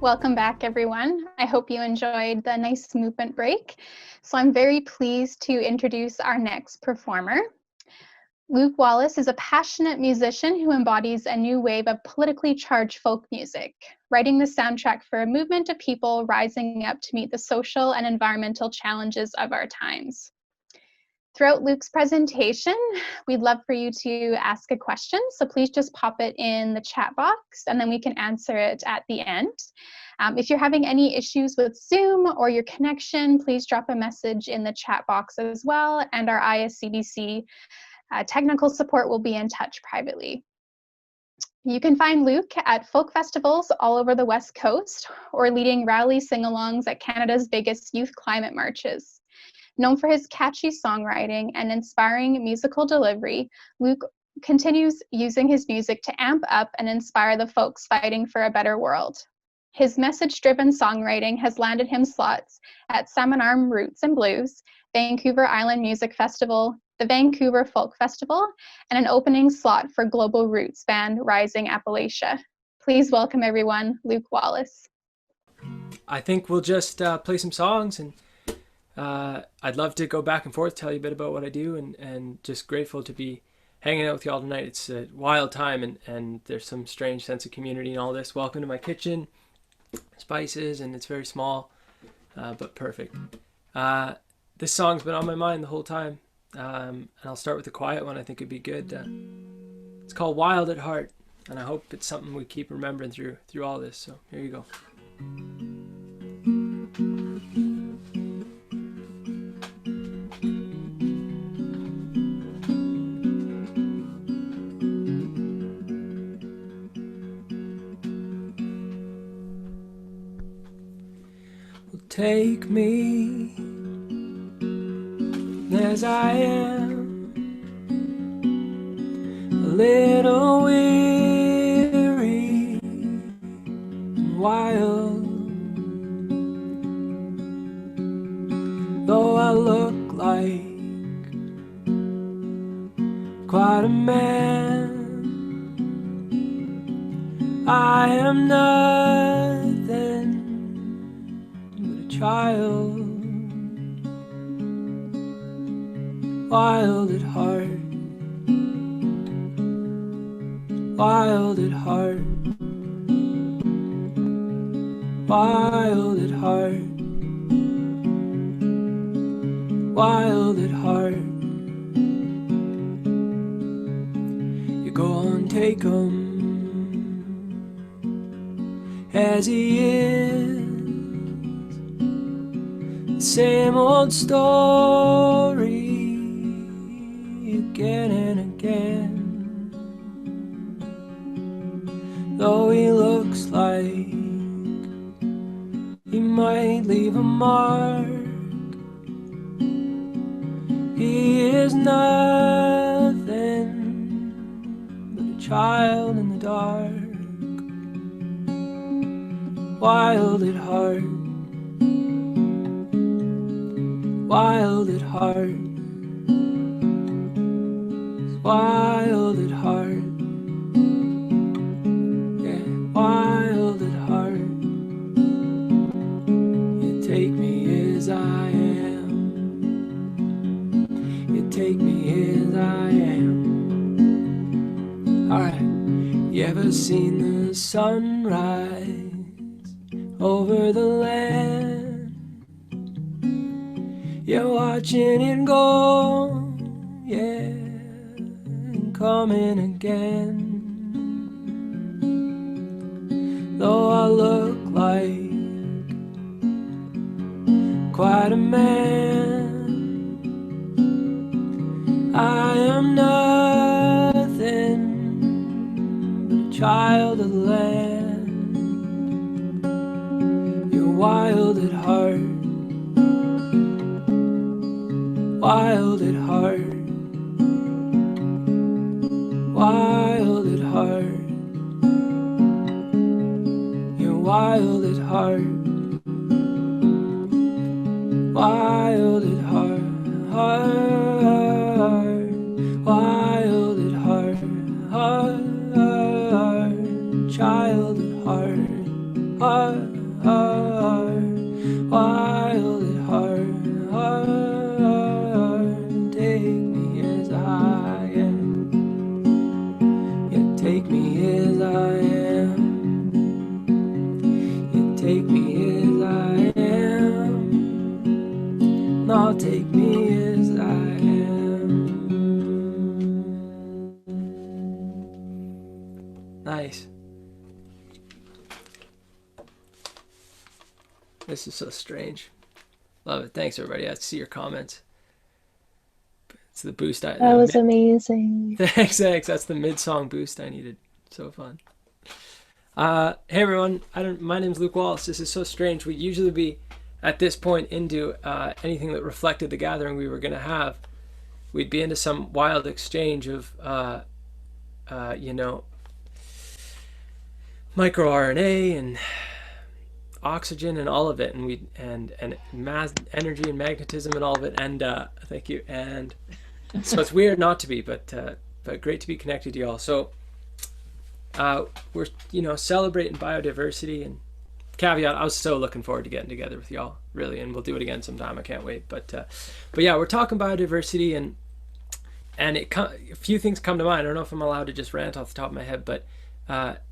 Welcome back, everyone. I hope you enjoyed the nice movement break. So I'm very pleased to introduce our next performer. Luke Wallace is a passionate musician who embodies a new wave of politically charged folk music, writing the soundtrack for a movement of people rising up to meet the social and environmental challenges of our times. Throughout Luke's presentation, we'd love for you to ask a question, so please just pop it in the chat box and then we can answer it at the end. If you're having any issues with Zoom or your connection, please drop a message in the chat box as well, and our ISCBC technical support will be in touch privately. You can find Luke at folk festivals all over the West Coast or leading rally sing-alongs at Canada's biggest youth climate marches. Known for his catchy songwriting and inspiring musical delivery, Luke continues using his music to amp up and inspire the folks fighting for a better world. His message-driven songwriting has landed him slots at Salmon Arm Roots and Blues, Vancouver Island Music Festival, the Vancouver Folk Festival, and an opening slot for global roots band Rising Appalachia. Please welcome everyone, Luke Wallace. I think we'll just play some songs, and I'd love to go back and forth, tell you a bit about what I do, and just grateful to be hanging out with you all tonight. It's a wild time, and there's some strange sense of community and all this. Welcome to my kitchen, spices, and it's very small, but perfect. This song's been on my mind the whole time, and I'll start with a quiet one. I think it'd be good. It's called Wild at Heart, and I hope it's something we keep remembering through all this. So here you go. Take me as I am, a little weary and wild, though I look like quite a man. I am nothing child, wild at heart, wild at heart, wild at heart, wild at heart. You go on, take 'em as he is. Same old story again and again. Though he looks like he might leave a mark, he is nothing but a child in the dark, wild at heart, wild at heart, wild at heart, yeah, wild at heart. You take me as I am, you take me as I am. Alright, you ever seen the sunrise over the land? You're watching it go, yeah, and coming again. Though I look like quite a man, I am nothing but a child of the land. You're wild at heart, wild at heart, wild at heart. You're wild at heart, wild at heart, wild at heart, child at heart, take me as I am. Nice. This is so strange. Love it. Thanks, everybody. I see your comments. It's the boost. That was amazing. Thanks. That's the mid-song boost I needed. So fun. Hey, everyone. My name's Luke Wallace. This is so strange. We'd usually be at this point into anything that reflected the gathering we were going to have. We'd be into some wild exchange of, microRNA and oxygen and all of it, and mass energy and magnetism and all of it, and thank you. And so it's weird not to be, but great to be connected to y'all. So we're celebrating biodiversity, and caveat, I was so looking forward to getting together with y'all, really, and we'll do it again sometime. I can't wait. But yeah, we're talking biodiversity, and a few things come to mind. I don't know if I'm allowed to just rant off the top of my head, but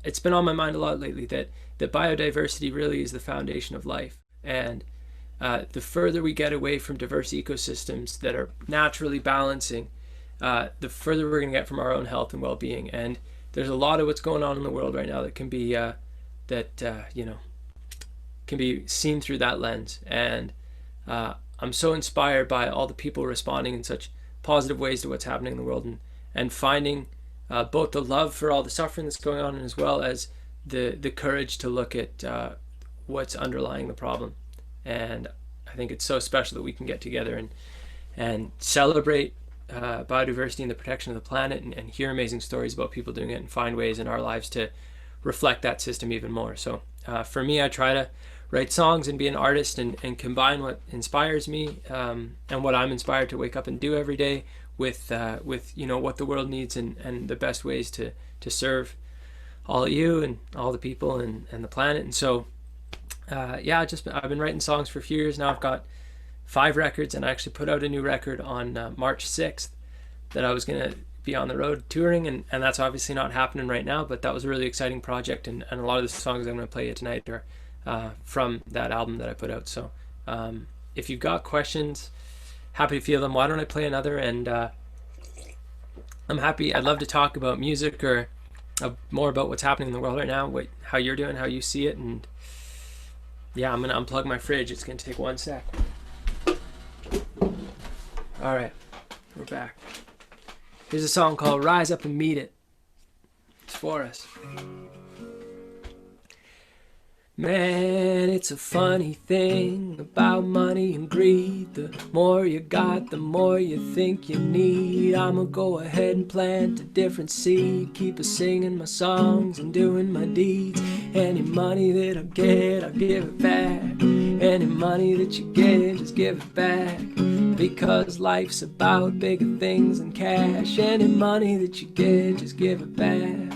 it's been on my mind a lot lately that biodiversity really is the foundation of life. And the further we get away from diverse ecosystems that are naturally balancing, the further we're going to get from our own health and well-being. And there's a lot of what's going on in the world right now that can be can be seen through that lens. And I'm so inspired by all the people responding in such positive ways to what's happening in the world, and finding both the love for all the suffering that's going on, as well as the courage to look at what's underlying the problem. And I think it's so special that we can get together and celebrate biodiversity and the protection of the planet, and hear amazing stories about people doing it, and find ways in our lives to reflect that system even more. So for me, I try to write songs and be an artist, and combine what inspires me and what I'm inspired to wake up and do every day with what the world needs, and the best ways to serve all of you and all the people and the planet. And so I've been writing songs for a few years now. I've got 5 records, and I actually put out a new record on March 6th that I was gonna be on the road touring, and that's obviously not happening right now, but that was a really exciting project, and a lot of the songs I'm going to play you tonight are from that album that I put out. So if you've got questions, happy to field them. Why don't I play another? And I'm happy. I'd love to talk about music, or more about what's happening in the world right now, how you're doing, how you see it. And yeah, I'm gonna unplug my fridge. It's gonna take 1 sec. All right, we're back. Here's a song called Rise Up and Meet It. It's for us. Man, it's a funny thing about money and greed. The more you got, the more you think you need. I'ma go ahead and plant a different seed. Keep a singing my songs and doing my deeds. Any money that I get, I'll give it back. Any money that you get, just give it back. Because life's about bigger things than cash. Any money that you get, just give it back.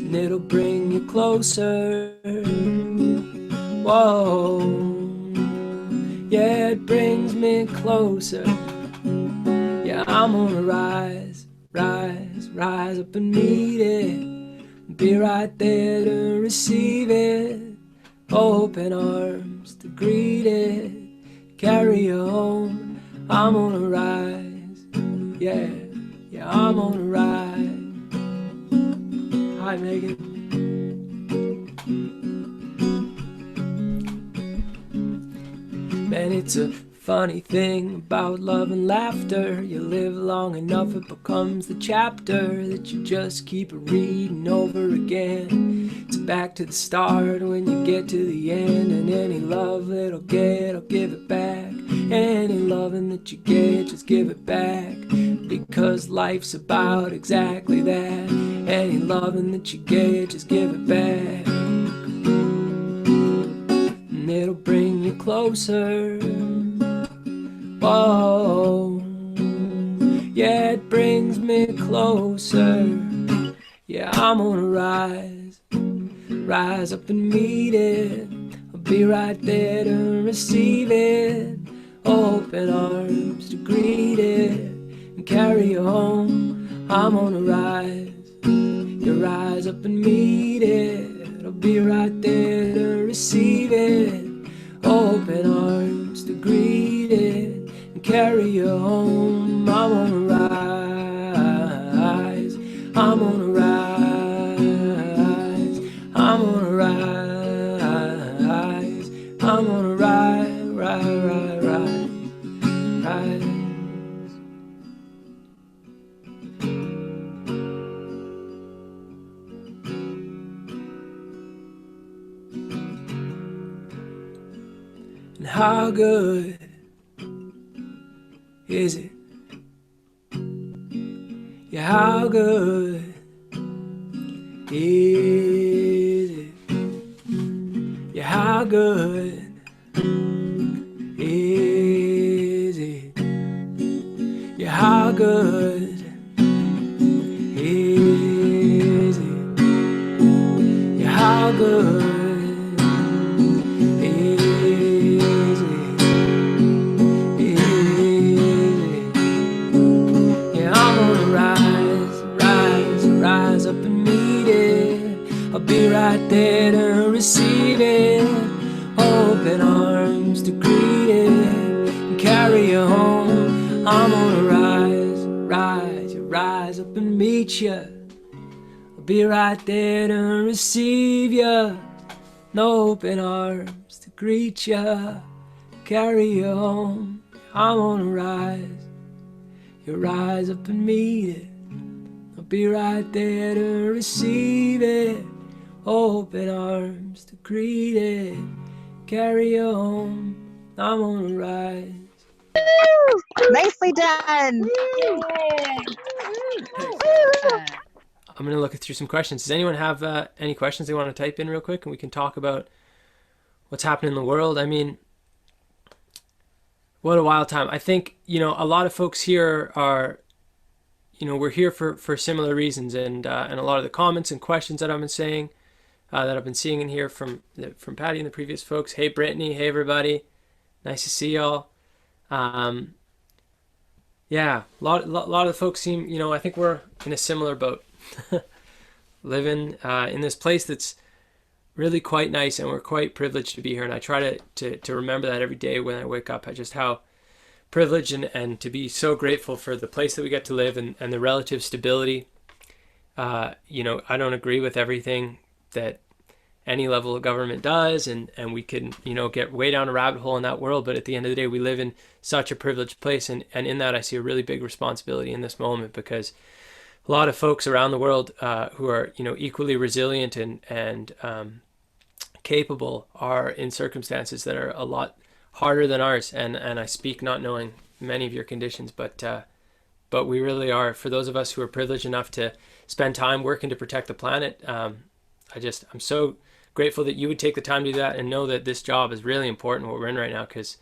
And it'll bring you closer. Whoa, yeah, it brings me closer. Yeah, I'm gonna rise up and meet it. Be right there to receive it. Open arms to greet it. Carry you home. I'm gonna rise. Yeah, I'm gonna rise. Hi, Megan. Man, it's a funny thing about love and laughter. You live long enough, it becomes the chapter that you just keep reading over again. It's back to the start when you get to the end. And any love that I'll get, I'll give it back. Any loving that you get, just give it back. Because life's about exactly that. Any loving that you get, just give it back. And it'll bring you closer. Whoa, yeah, it brings me closer. Yeah, I'm gonna rise up and meet it. I'll be right there to receive it. Open arms to greet it and carry you home. I'm gonna rise. You rise up and meet it. I'll be right there to receive it. Open arms to carry you home. I'm gonna rise, I'm gonna rise, I'm gonna rise, I'm gonna rise, rise. And how good is it? Yeah, how good is it? Yeah, how good is it? Yeah, how good is it? Yeah, how good is it? Is it? Yeah, I'm gonna rise up and meet it. I'll be right there to receive it. Open arms to greet it and carry you home. I'm gonna rise up and meet you. I'll be right there to receive you. No open arms to greet you, carry you home. I'm gonna rise. You rise up and meet it. I'll be right there to receive it. Open arms to greet it, carry you home. I'm gonna rise. Nicely done. I'm gonna look through some questions. Does anyone have any questions they want to type in real quick, and we can talk about what's happening in the world? I mean, what a wild time. I think, a lot of folks here are, we're here for similar reasons, and a lot of the comments and questions that I've been saying, that I've been seeing in here from Patty and the previous folks. Hey, Brittany. Hey, everybody. Nice to see y'all. Yeah, a lot of the folks seem, I think we're in a similar boat. Living in this place that's really quite nice, and we're quite privileged to be here. And I try to remember that every day when I wake up, just how privileged and to be so grateful for the place that we get to live and the relative stability. I don't agree with everything that any level of government does, and we can, get way down a rabbit hole in that world. But at the end of the day, we live in such a privileged place. And in that, I see a really big responsibility in this moment, because a lot of folks around the world who are, equally resilient and capable are in circumstances that are a lot harder than ours. And I speak not knowing many of your conditions, but we really are. For those of us who are privileged enough to spend time working to protect the planet, I'm so grateful that you would take the time to do that and know that this job is really important, what we're in right now, because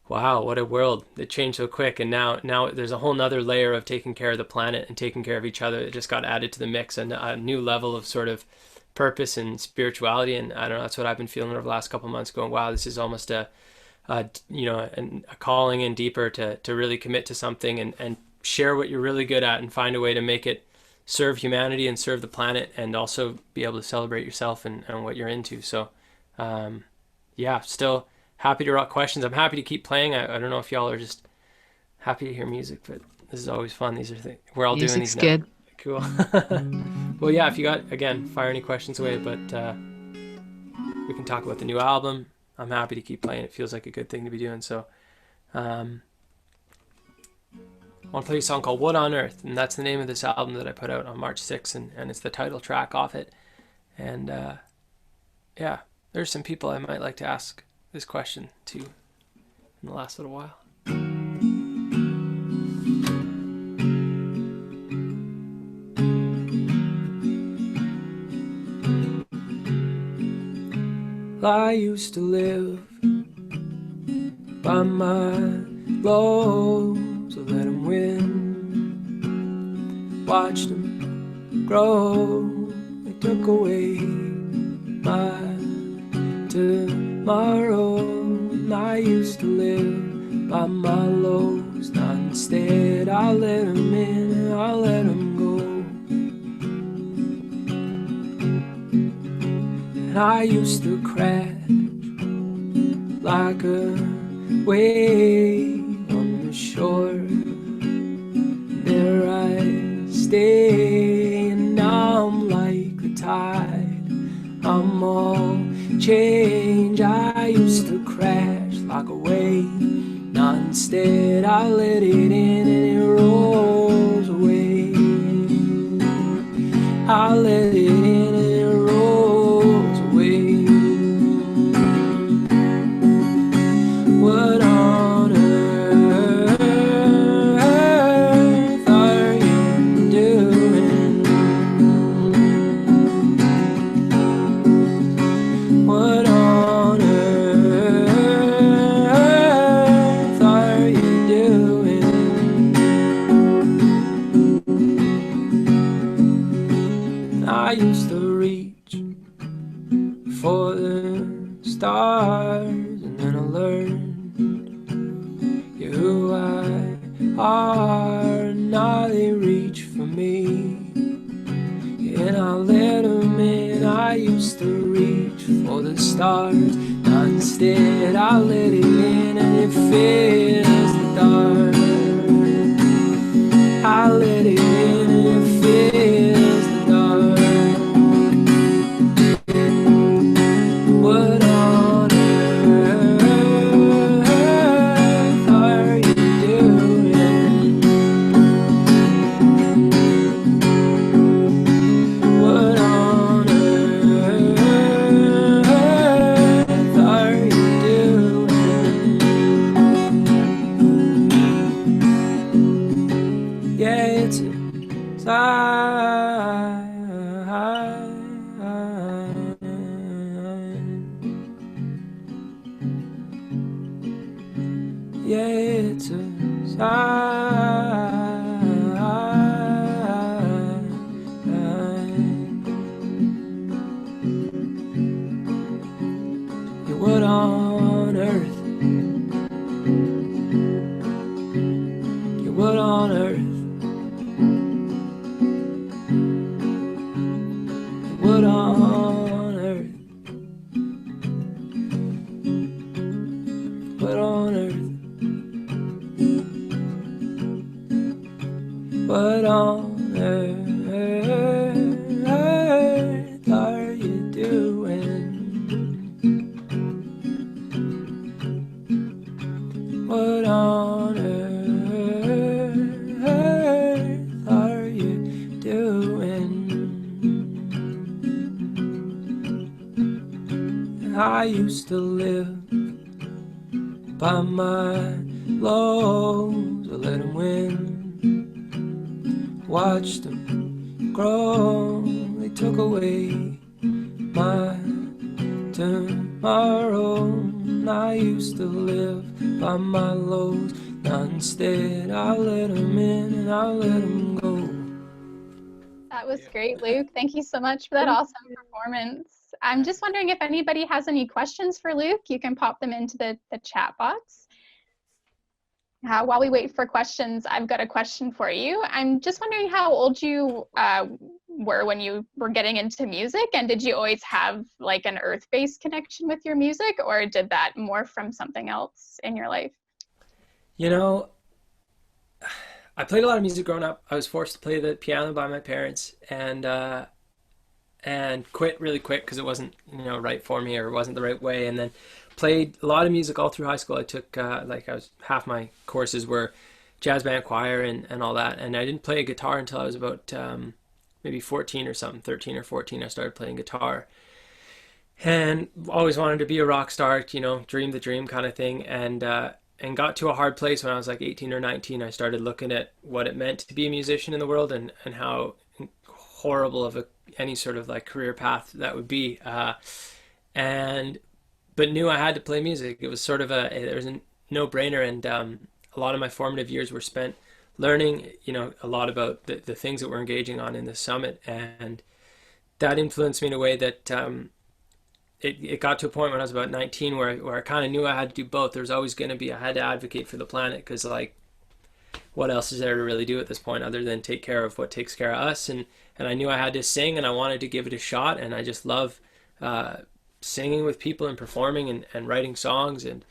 wow, what a world. It changed so quick. And now there's a whole nother layer of taking care of the planet and taking care of each other. It just got added to the mix, and a new level of sort of purpose and spirituality. And I don't know, that's what I've been feeling over the last couple of months, going, wow, this is almost a calling in deeper to really commit to something and share what you're really good at and find a way to make it serve humanity and serve the planet, and also be able to celebrate yourself and what you're into. So, still happy to rock questions. I'm happy to keep playing. I don't know if y'all are just happy to hear music, but this is always fun. These are things we're all doing these now. Good. Cool. Well, yeah, if you got, again, fire any questions away, but we can talk about the new album. I'm happy to keep playing. It feels like a good thing to be doing. So I want to play a song called What on Earth, and that's the name of this album that I put out on March 6th, and it's the title track off it. And there's some people I might like to ask this question to in the last little while. I used to live by my lows, so let them win. Watched them grow, they took away my tomorrow. And I used to live by my lows, now instead I let them in and I let them go. And I used to crash like a wave on them all change. I used to crash like a wave. Now instead I let it in and it rolls away. I let it in and it rolls away. What on earth are you doing? What on earth are you doing? I used to reach for the stars, and then I learned you're who I are, and now they reach for me, and I let them in. I used to reach for the stars, now instead I let it in, and it fills the dark. I let it in and it fills the dark. What on earth are you doing? What on earth are you doing? Yeah, it's a sign. Yeah, it's a sign. Yeah, what on earth? Yeah, what on earth? What on earth? What on earth? What on earth are you doing? What on earth are you doing? I used to live by my lows, I let them win. Watched them grow, they took away my tomorrow. I used to live by my lows, now instead I let them in and I let them go. That was great, Luke. Thank you so much for that awesome performance. I'm just wondering if anybody has any questions for Luke. You can pop them into the chat box. While we wait for questions, I've got a question for you. I'm just wondering how old you were when you were getting into music, and did you always have like an earth-based connection with your music, or did that morph from something else in your life? You know, I played a lot of music growing up. I was forced to play the piano by my parents, and quit really quick because it wasn't, right for me, or it wasn't the right way. And then played a lot of music all through high school. I took half my courses were jazz band, choir, and all that. And I didn't play a guitar until I was about maybe 14 or something, 13 or 14. I started playing guitar, and always wanted to be a rock star, dream the dream kind of thing. And got to a hard place when I was like 18 or 19. I started looking at what it meant to be a musician in the world, and how horrible of any sort of like career path that would be. But knew I had to play music. It was sort of there was a no-brainer, and a lot of my formative years were spent learning, a lot about the things that we're engaging on in the summit, and that influenced me in a way that it got to a point when I was about 19 where I kind of knew I had to do both. There was always going to be, I had to advocate for the planet, because like, what else is there to really do at this point other than take care of what takes care of us? And I knew I had to sing, and I wanted to give it a shot, and I just love singing with people and performing and writing songs, and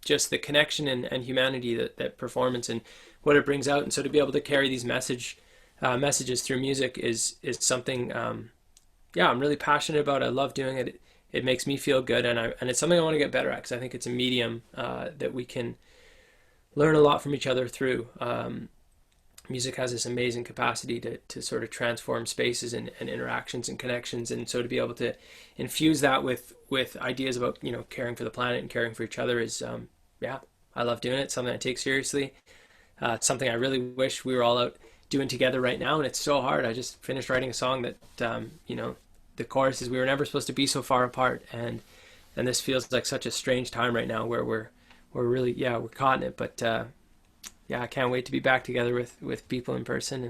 just the connection and humanity that performance and what it brings out. And so to be able to carry these messages through music is something I'm really passionate about. I love doing it. It makes me feel good, and it's something I want to get better at, because I think it's a medium that we can learn a lot from each other through. Music has this amazing capacity to sort of transform spaces and interactions and connections, and so to be able to infuse that with ideas about, you know, caring for the planet and caring for each other is I love doing it. It's something I take seriously. It's something I really wish we were all out doing together right now, and it's so hard. I just finished writing a song that you know, the chorus is, "We were never supposed to be so far apart," and this feels like such a strange time right now where we're really we're caught in it. But I can't wait to be back together with people in person.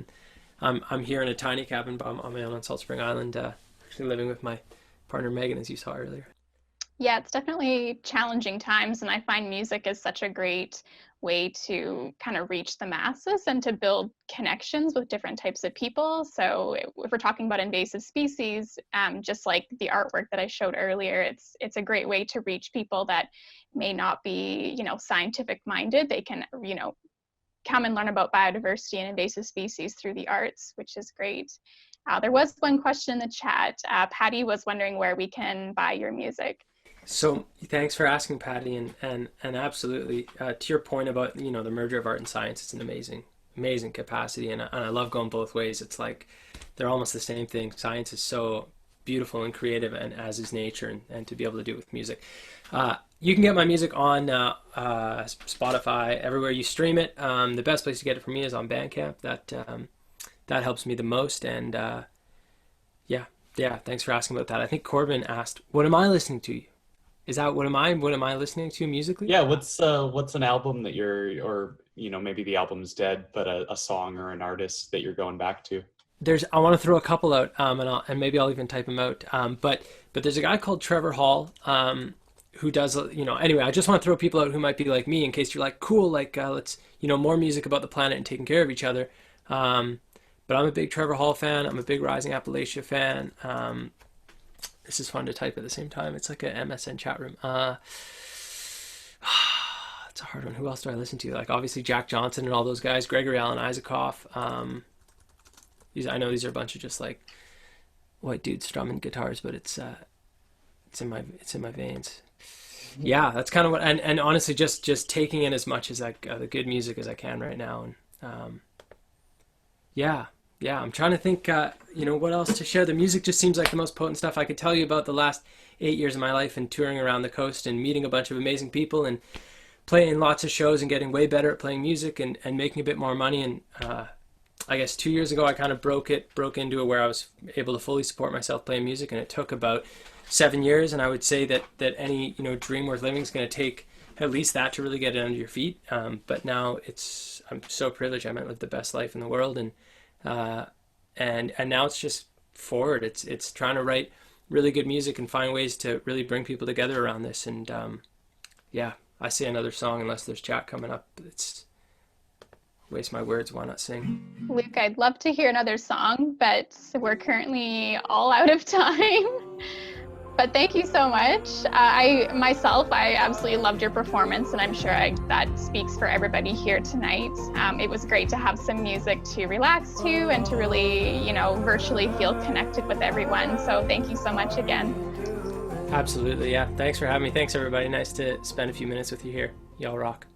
And I'm here in a tiny cabin on my own on Salt Spring Island, actually living with my partner Megan, as you saw earlier. Yeah, it's definitely challenging times, and I find music is such a great way to kind of reach the masses and to build connections with different types of people. So if we're talking about invasive species, just like the artwork that I showed earlier, it's a great way to reach people that may not be, you know, scientific minded. They can, you know, come and learn about biodiversity and invasive species through the arts, which is great. There was one question in the chat. Patty was wondering where we can buy your music. So thanks for asking, Patty, and absolutely, to your point about, you know, the merger of art and science, it's an amazing capacity, and I love going both ways. It's like they're almost the same thing. Science is so beautiful and creative, and as is nature, and to be able to do it with music. You can get my music on Spotify, everywhere you stream it. The best place to get it for me is on Bandcamp. That helps me the most, and thanks for asking about that. I think Corbin asked, "What am I listening to?" Is that what am I listening to musically? Yeah, what's an album that or you know, maybe the album's dead, but a song or an artist that you're going back to? I want to throw a couple out, and maybe I'll even type them out. But there's a guy called Trevor Hall, who does, you know, anyway, I just want to throw people out who might be like me, in case you're like, cool, like, let's, you know, more music about the planet and taking care of each other. But I'm a big Trevor Hall fan. I'm a big Rising Appalachia fan. This is fun to type at the same time. It's like a MSN chat room. It's a hard one. Who else do I listen to? Like, obviously Jack Johnson and all those guys, Gregory Alan Isaacoff. I know these are a bunch of just like white dudes strumming guitars, but it's in my veins. Yeah, that's kind of what, and honestly, just taking in as much as the good music as I can right now. And I'm trying to think, you know, what else to share. The music just seems like the most potent stuff. I could tell you about the last 8 years of my life and touring around the coast and meeting a bunch of amazing people and playing lots of shows and getting way better at playing music and making a bit more money. And I guess 2 years ago, I kind of broke into it where I was able to fully support myself playing music, and it took about 7 years. And I would say that any, you know, dream worth living is going to take at least that to really get it under your feet. But now I'm so privileged. I might live the best life in the world, and now it's just forward. It's trying to write really good music and find ways to really bring people together around this. And I say another song unless there's chat coming up. It's waste my words. Why not sing? Luke, I'd love to hear another song, but we're currently all out of time. But thank you so much. I absolutely loved your performance, and I'm sure that speaks for everybody here tonight. It was great to have some music to relax to and to really, you know, virtually feel connected with everyone. So thank you so much again. Absolutely, yeah. Thanks for having me. Thanks, everybody. Nice to spend a few minutes with you here. Y'all rock.